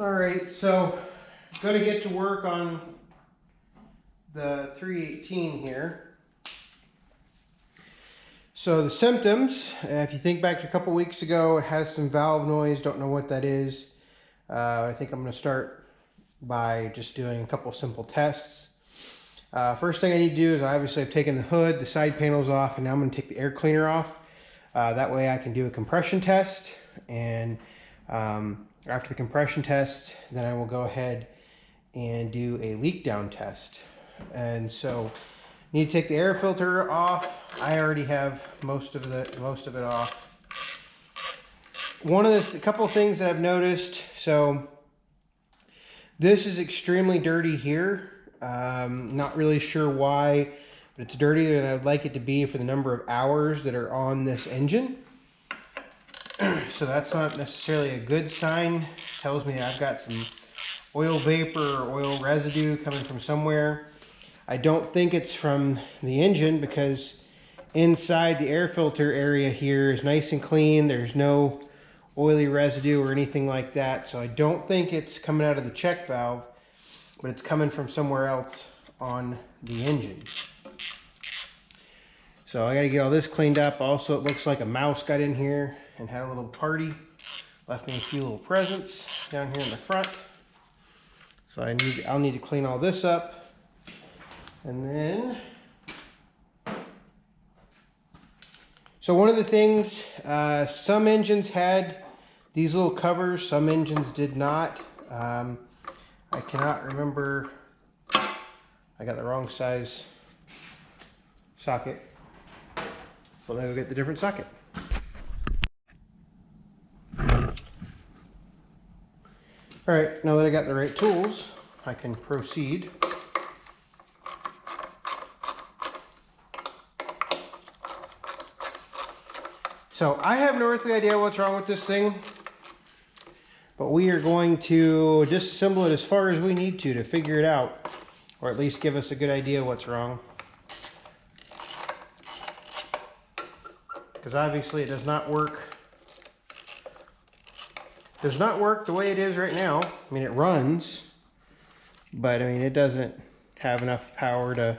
Alright, so I'm going to get to work on the 318 here. So the symptoms, if you think back to a couple weeks ago, it has some valve noise, don't know what that is. I think I'm going to start by just doing a couple simple tests. First thing I need to do is obviously I've taken the hood, the side panels off, and now I'm going to take the air cleaner off. That way I can do a compression test, and after the compression test, then I will go ahead and do a leak down test. And so I need to take the air filter off. I already have most of it off. One of the couple of things that I've noticed, so this is extremely dirty here. Not really sure why, but it's dirtier than I'd like it to be for the number of hours that are on this engine. So that's not necessarily a good sign. It tells me I've got some oil vapor or oil residue coming from somewhere. I don't think it's from the engine, because inside the air filter area here is nice and clean. There's no oily residue or anything like that. So I don't think it's coming out of the check valve, but it's coming from somewhere else on the engine. So I got to get all this cleaned up. Also, it looks like a mouse got in here and had a little party. Left me a few little presents down here in the front. So I'll need to clean all this up. And then, so one of the things, some engines had these little covers, some engines did not. I cannot remember. I got the wrong size socket. So let me go get the different socket. All right, now that I got the right tools, I can proceed. So I have no earthly idea what's wrong with this thing, but we are going to disassemble it as far as we need to figure it out, or at least give us a good idea what's wrong. Because obviously it does not work. Does not work the way it is right now. I mean, it runs, but I mean, it doesn't have enough power to,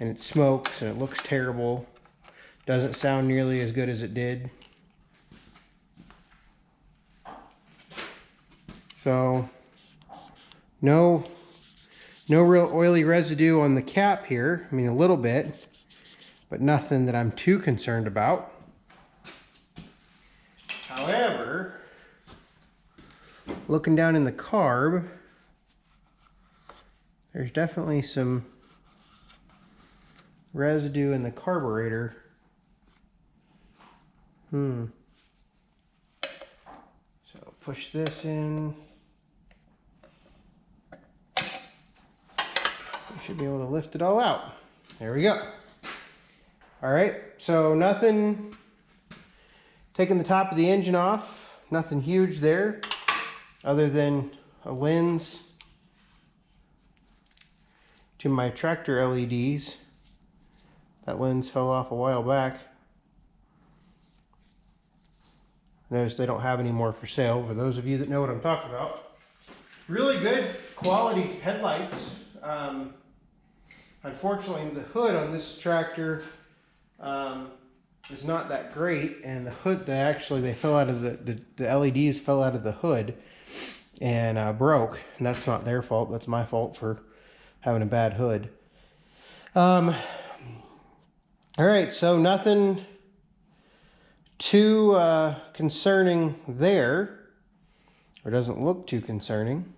and it smokes and it looks terrible. Doesn't sound nearly as good as it did. So, no real oily residue on the cap here. I mean, a little bit, but nothing that I'm too concerned about. However, looking down in the carb, there's definitely some residue in the carburetor. So push this in. We should be able to lift it all out. There we go. All right, so nothing, taking the top of the engine off, nothing huge there, other than a lens to my tractor LEDs. That lens fell off a while back. Notice they don't have any more for sale, for those of you that know what I'm talking about. Really good quality headlights. Unfortunately, the hood on this tractor is not that great, and the hood, they fell out of the LEDs fell out of the hood and broke, and that's not their fault. That's my fault for having a bad hood. All right, so nothing too concerning there, or doesn't look too concerning.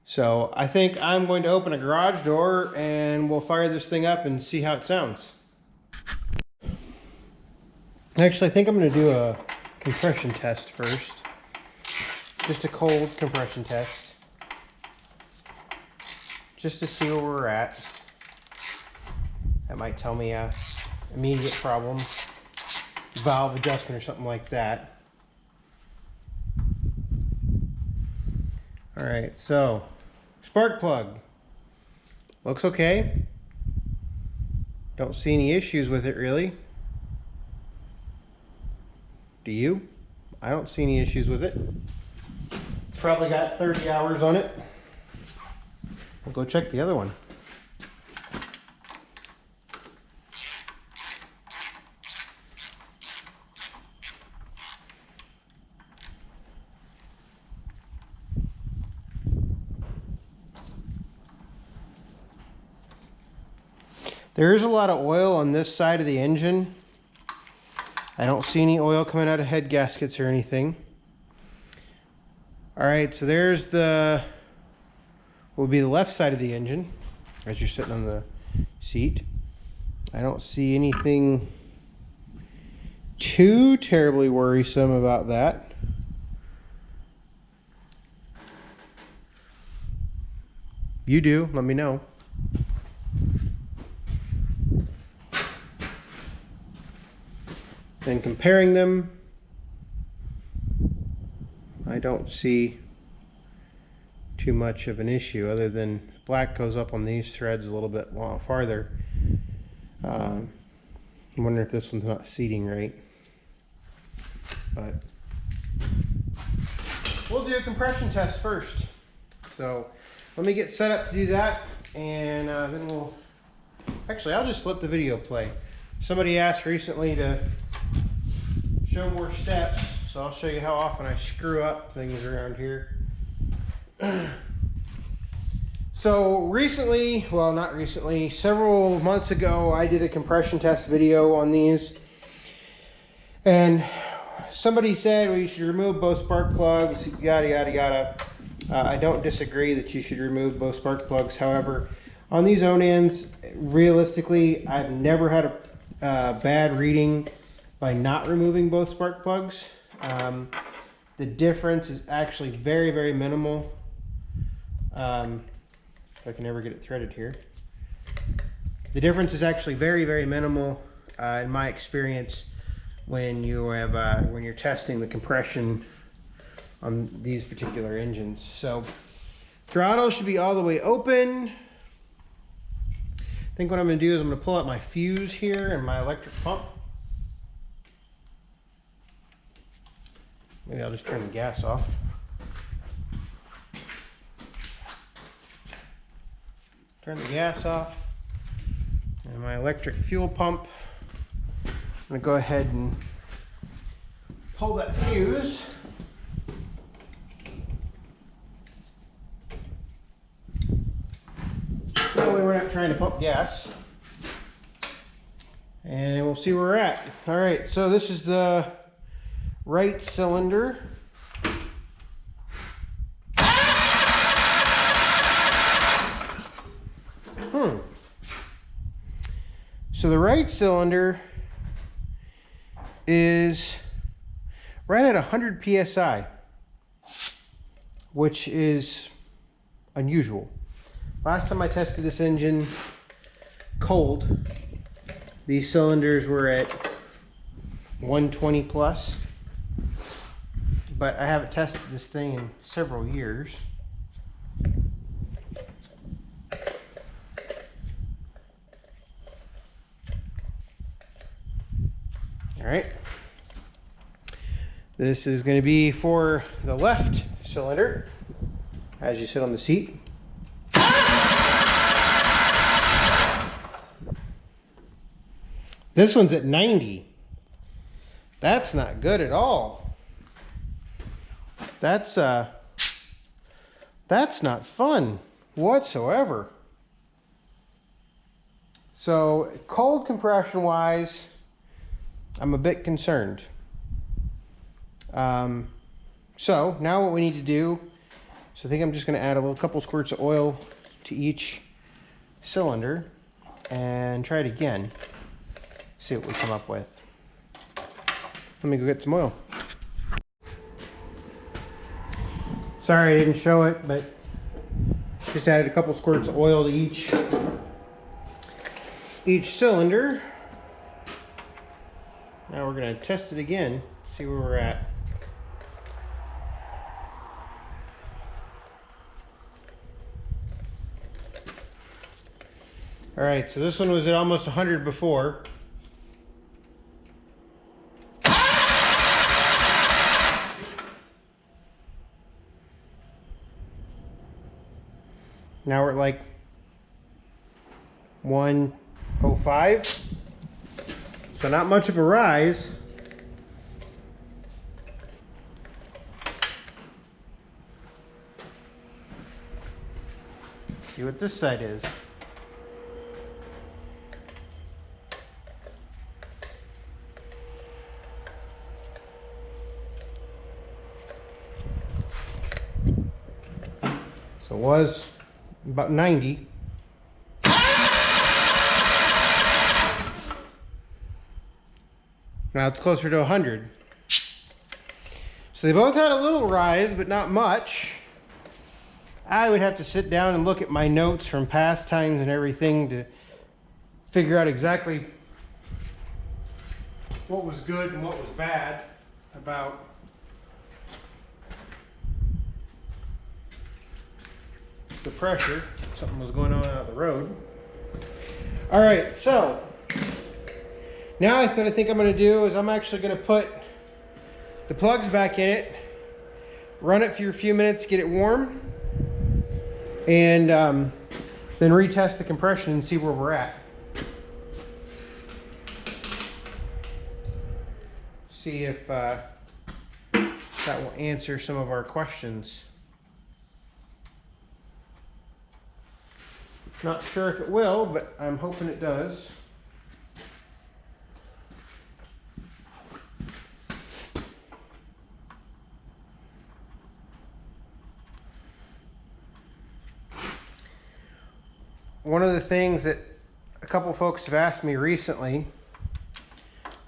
So I think I'm going to open a garage door and we'll fire this thing up and see how it sounds. Actually, I think I'm going to do a compression test first. Just a cold compression test. Just to see where we're at. That might tell me a immediate problem. Valve adjustment or something like that. All right, so spark plug looks okay. Don't see any issues with it really. Do you? I don't see any issues with it. probably got 30 hours on it. We'll go check the other one. There is a lot of oil on this side of the engine. I don't see any oil coming out of head gaskets or anything. All right, so there's the, will be the left side of the engine as you're sitting on the seat. I don't see anything too terribly worrisome about that. You do, let me know. And comparing them, I don't see too much of an issue other than black goes up on these threads a little bit farther. I'm wondering if this one's not seating right. But we'll do a compression test first. So let me get set up to do that, and then we'll... Actually, I'll just let the video play. Somebody asked recently to show more steps, so I'll show you how often I screw up things around here. So recently, well not recently, several months ago I did a compression test video on these, and somebody said, well, you should remove both spark plugs, yada yada yada. I don't disagree that you should remove both spark plugs. However, on these Onans, realistically, I've never had a bad reading by not removing both spark plugs. The difference is actually very, very minimal. If I can ever get it threaded here. The difference is actually very, very minimal in my experience when you have when you're testing the compression on these particular engines. So throttle should be all the way open. I think what I'm going to do is I'm going to pull out my fuse here and my electric pump. Maybe I'll just turn the gas off. Turn the gas off. And my electric fuel pump. I'm going to go ahead and pull that fuse. That way we're not trying to pump gas. And we'll see where we're at. All right, so this is the right cylinder. So the right cylinder is right at 100 psi, which is unusual. Last time I tested this engine cold, these cylinders were at 120 plus, but I haven't tested this thing in several years. All right, this is going to be for the left cylinder as you sit on the seat. This one's at 90. That's not good at all. That's not fun whatsoever. So cold compression wise, I'm a bit concerned. So now what we need to do, so I think I'm just going to add a couple squirts of oil to each cylinder and try it again. See what we come up with. Let me go get some oil. Sorry I didn't show it, but just added a couple squirts of oil to each cylinder. Now we're going to test it again, see where we're at. All right, so this one was at almost 100 before. Now we're at like 105. So not much of a rise. See what this side is. So it was about 90. Now it's closer to 100. So they both had a little rise, but not much. I would have to sit down and look at my notes from past times and everything to figure out exactly what was good and what was bad about the pressure. Something was going on out the road. All right, so now what I think I'm going to do is I'm actually going to put the plugs back in it, run it for a few minutes, get it warm, and then retest the compression and see where we're at. See if that will answer some of our questions. Not sure if it will, but I'm hoping it does. One of the things that a couple folks have asked me recently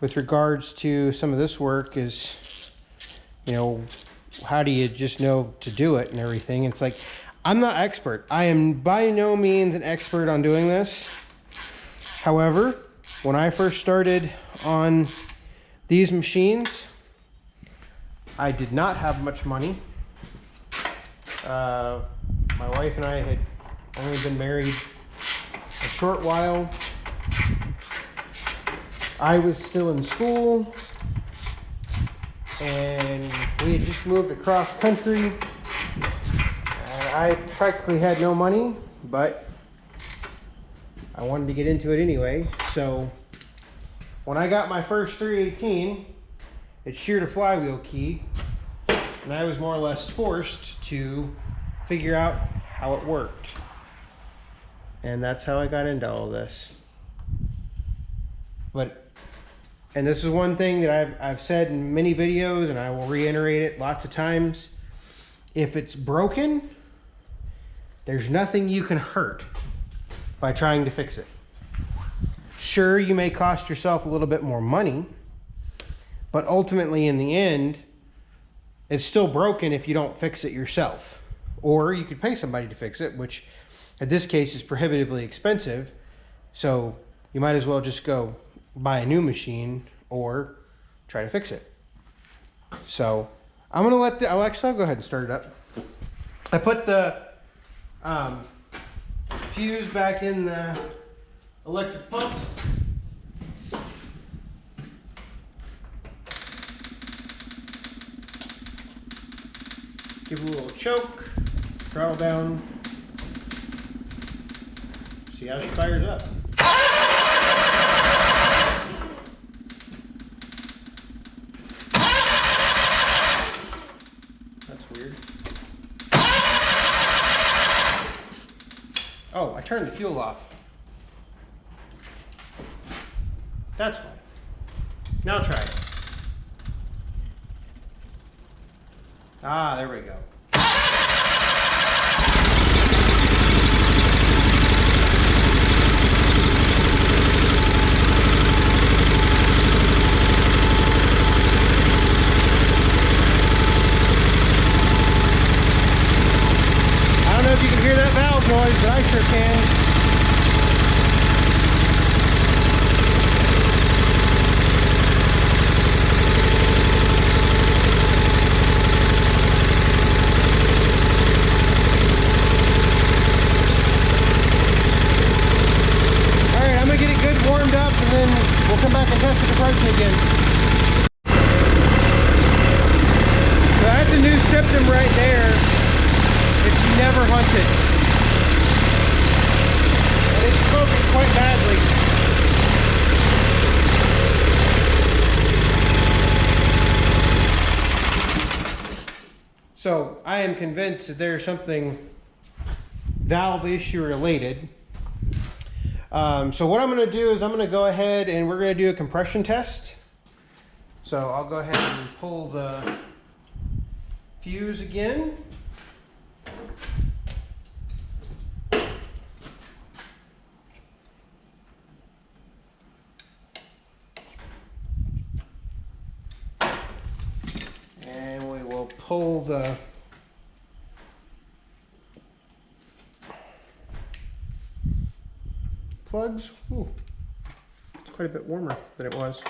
with regards to some of this work is, you know, how do you just know to do it and everything? It's like, I'm not expert. I am by no means an expert on doing this. However, when I first started on these machines, I did not have much money. My wife and I had only been married a short while. I was still in school, and we had just moved across country, and I practically had no money, but I wanted to get into it anyway. So when I got my first 318, it sheared a flywheel key, and I was more or less forced to figure out how it worked. And that's how I got into all this. And this is one thing that I've said in many videos, and I will reiterate it lots of times. If it's broken, there's nothing you can hurt by trying to fix it. Sure, you may cost yourself a little bit more money, but ultimately in the end, it's still broken if you don't fix it yourself. Or you could pay somebody to fix it, which in this case is prohibitively expensive. So you might as well just go buy a new machine or try to fix it. So I'm gonna let I'll go ahead and start it up. I put the fuse back in the electric pump. Give it a little choke, throttle down. See how she fires up. That's weird. Oh, I turned the fuel off. That's fine. Now try it. Ah, there we go. I don't know if you can hear that valve noise, but I sure can. Warmed up, and then we'll come back and test the compression again. So that's a new septum right there. It's never hunted. broken quite badly. So I am convinced that there's something valve issue related. So what I'm going to do is I'm going to go ahead and we're going to do a compression test. So I'll go ahead and pull the fuse again. And we will pull the plugs. Ooh, it's quite a bit warmer than it was.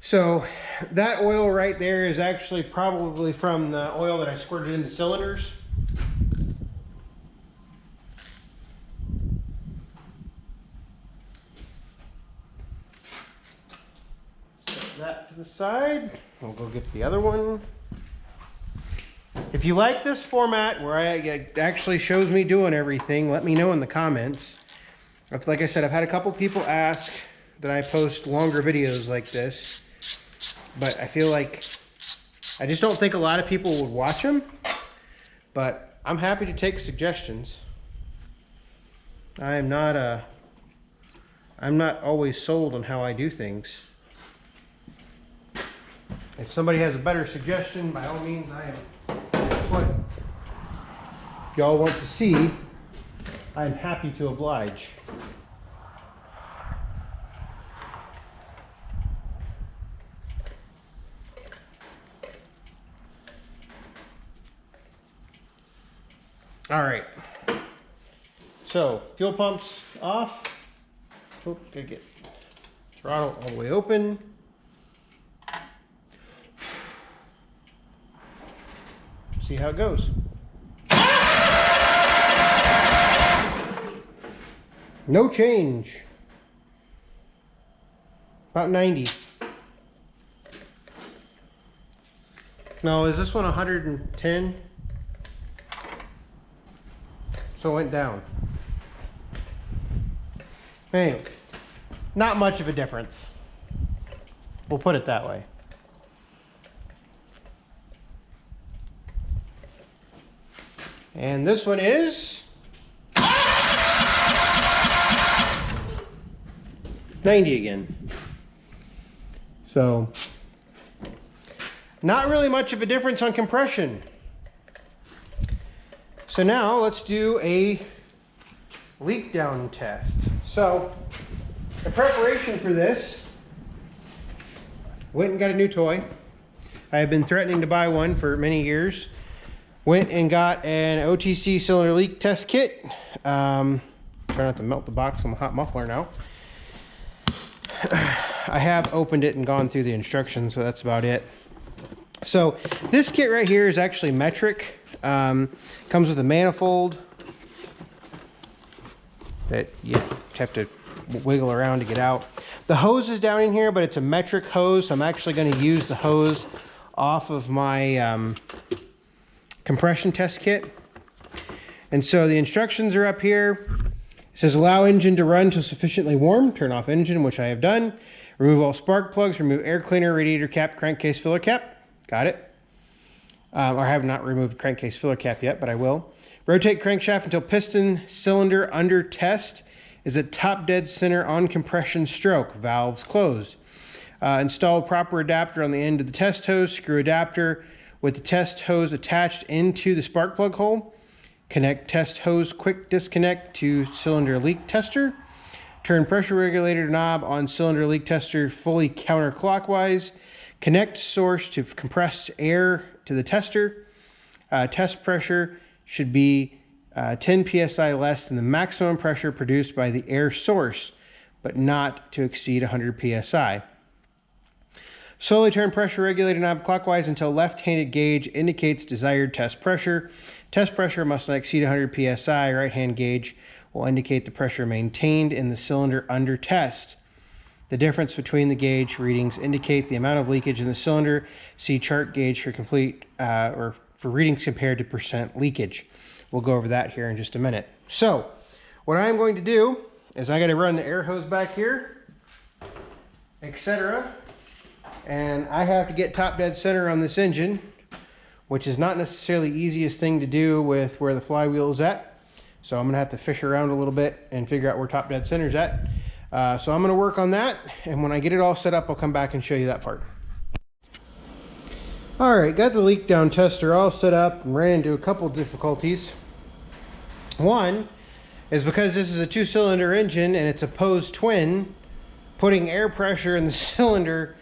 So that oil right there is actually probably from the oil that I squirted in the cylinders. Set that to the side. We'll go get the other one. If you like this format where it actually shows me doing everything, let me know in the comments. Like I said, I've had a couple people ask that I post longer videos like this. But I feel like, I just don't think a lot of people would watch them. But I'm happy to take suggestions. I'm not always sold on how I do things. If somebody has a better suggestion, by all means, that's what y'all want to see. I'm happy to oblige. All right, so fuel pump's off. Oh, gotta get throttle all the way open. See how it goes. No change. About 90. No, is this one 110? So it went down. Anyway, not much of a difference. We'll put it that way. And this one is 90 again. So, not really much of a difference on compression. So now let's do a leak down test. So in preparation for this, went and got a new toy. I have been threatening to buy one for many years. Went and got an OTC cylinder leak test kit. Try not to melt the box on the hot muffler now. I have opened it and gone through the instructions, so that's about it. So this kit right here is actually metric. Comes with a manifold that you have to wiggle around to get out. The hose is down in here, but it's a metric hose. So I'm actually going to use the hose off of my compression test kit. And so the instructions are up here. It says allow engine to run till sufficiently warm. Turn off engine, which I have done. Remove all spark plugs. Remove air cleaner, radiator cap, crankcase filler cap. Got it. Or I have not removed crankcase filler cap yet, but I will. Rotate crankshaft until piston cylinder under test is at top dead center on compression stroke. Valves closed. Install proper adapter on the end of the test hose. Screw adapter with the test hose attached into the spark plug hole. Connect test hose quick disconnect to cylinder leak tester. Turn pressure regulator knob on cylinder leak tester fully counterclockwise. Connect source to compressed air to the tester. Test pressure should be 10 psi less than the maximum pressure produced by the air source, but not to exceed 100 psi. Slowly turn pressure regulator knob clockwise until left-handed gauge indicates desired test pressure. Test pressure must not exceed 100 psi. Right-hand gauge will indicate the pressure maintained in the cylinder under test. The difference between the gauge readings indicate the amount of leakage in the cylinder. See chart gauge for complete or for readings compared to percent leakage. We'll go over that here in just a minute. So what I'm going to do is I got to run the air hose back here, etc. And I have to get top dead center on this engine, which is not necessarily the easiest thing to do with where the flywheel is at. So I'm going to have to fish around a little bit and figure out where top dead center is at. So I'm going to work on that, and when I get it all set up, I'll come back and show you that part. All right, got the leak down tester all set up and ran into a couple difficulties. One is because this is a 2-cylinder engine and it's a opposed twin, putting air pressure in the cylinder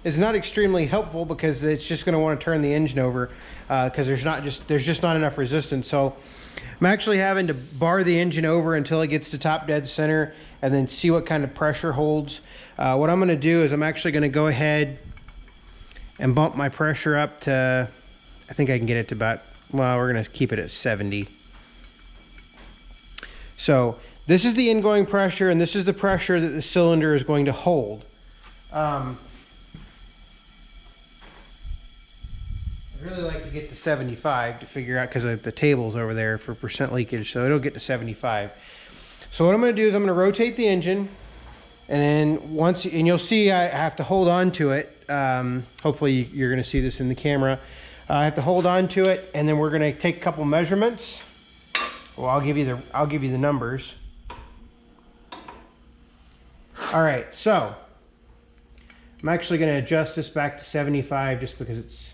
is not extremely helpful, because it's just going to want to turn the engine over because there's just not enough resistance. So I'm actually having to bar the engine over until it gets to top dead center and then see what kind of pressure holds. What I'm going to do is I'm actually going to go ahead and bump my pressure up to, I think I can get it to about, well, we're going to keep it at 70. So this is the ingoing pressure, and this is the pressure that the cylinder is going to hold. I'd really like to get to 75 to figure out, because the table's over there for percent leakage, so it'll get to 75. So what I'm going to do is I'm going to rotate the engine, and then and you'll see I have to hold on to it. Hopefully you're going to see this in the camera. I have to hold on to it, and then we're going to take a couple measurements. Well, I'll give you the numbers. All right, so I'm actually going to adjust this back to 75 just because it's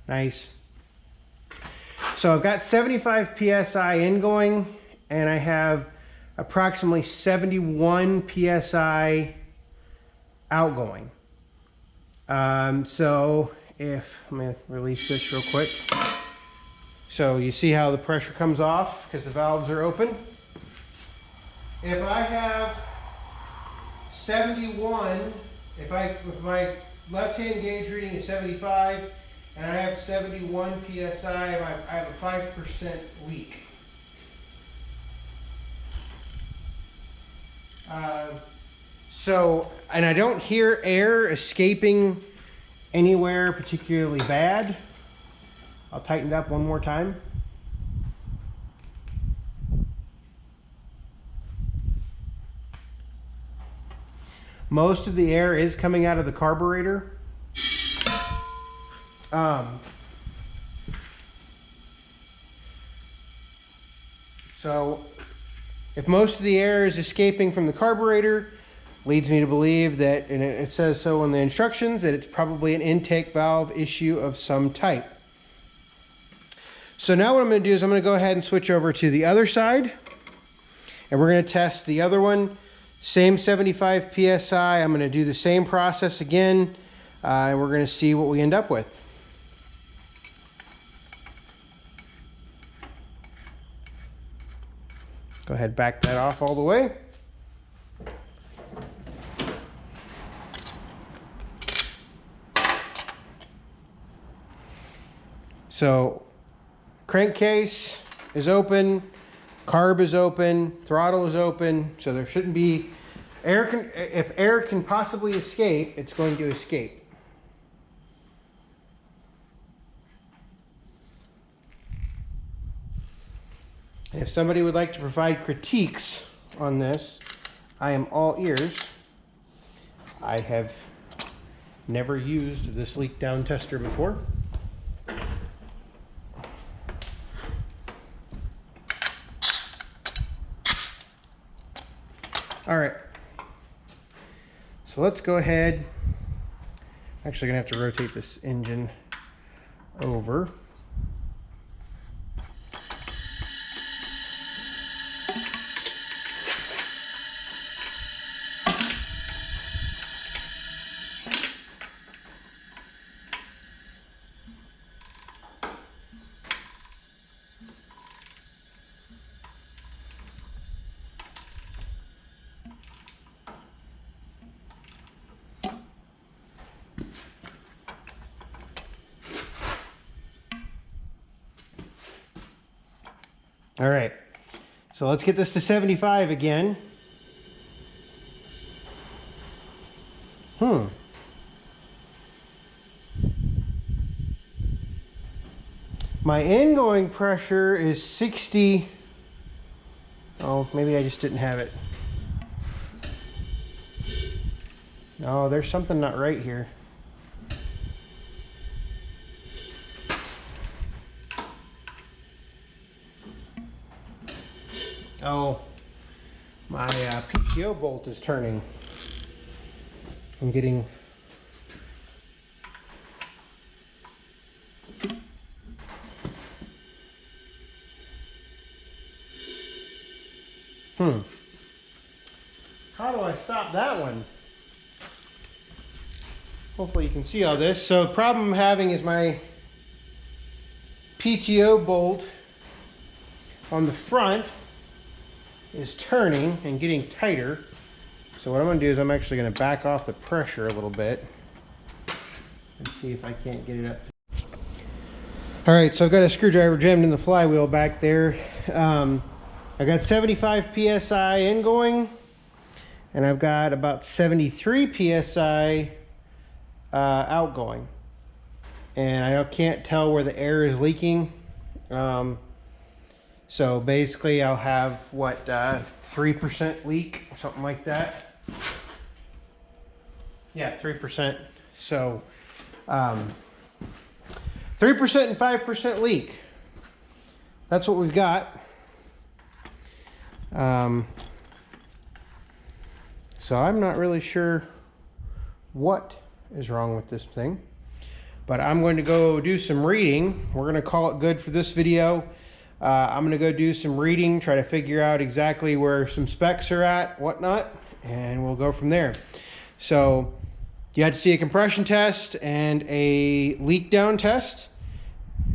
nice. So I've got 75 psi ingoing, and I have approximately 71 psi outgoing. So let me release this real quick. So you see how the pressure comes off because the valves are open. If I have 71, if my left-hand gauge reading is 75 and I have 71 psi, I have a 5% leak. And I don't hear air escaping anywhere particularly bad. I'll tighten it up one more time. Most of the air is coming out of the carburetor. So if most of the air is escaping from the carburetor, leads me to believe that, and it says so in the instructions, that it's probably an intake valve issue of some type. So now what I'm going to do is I'm going to go ahead and switch over to the other side, and we're going to test the other one. Same 75 psi. I'm going to do the same process again, and we're going to see what we end up with. Go ahead, back that off all the way. So crankcase is open, carb is open, throttle is open, so there shouldn't be air. If air can possibly escape, it's going to escape. And if somebody would like to provide critiques on this, I am all ears. I have never used this leak down tester before. All right, so let's go ahead. Actually gonna have to rotate this engine over. All right, So let's get this to 75 again. My ingoing pressure is 60. Oh, maybe I just didn't have it. No, there's something not right here. Oh, my PTO bolt is turning. I'm getting... How do I stop that one? Hopefully you can see all this. So the problem I'm having is my PTO bolt on the front is turning and getting tighter. So what I'm going to do is I'm actually going to back off the pressure a little bit and see if I can't get it up. All right, so I've got a screwdriver jammed in the flywheel back there. I got 75 psi ingoing, and I've got about 73 psi outgoing. And I can't tell where the air is leaking. So basically I'll have what, 3% leak, something like that. Yeah, 3%. So 3% and 5% leak. That's what we've got. So I'm not really sure what is wrong with this thing, but I'm going to go do some reading. We're going to call it good for this video. I'm going to go do some reading, try to figure out exactly where some specs are at, whatnot, and we'll go from there. So you had to see a compression test and a leak down test,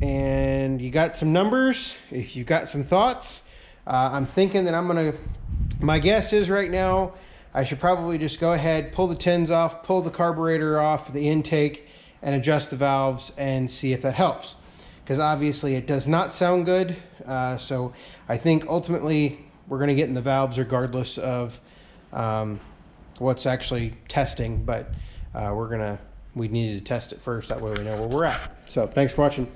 and you got some numbers. If you've got some thoughts, I'm thinking that my guess is right now I should probably just go ahead, pull the tins off, pull the carburetor off the intake, and adjust the valves and see if that helps. Because obviously it does not sound good. So I think ultimately we're going to get in the valves regardless of what's actually testing. But we needed to test it first. That way we know where we're at. So thanks for watching.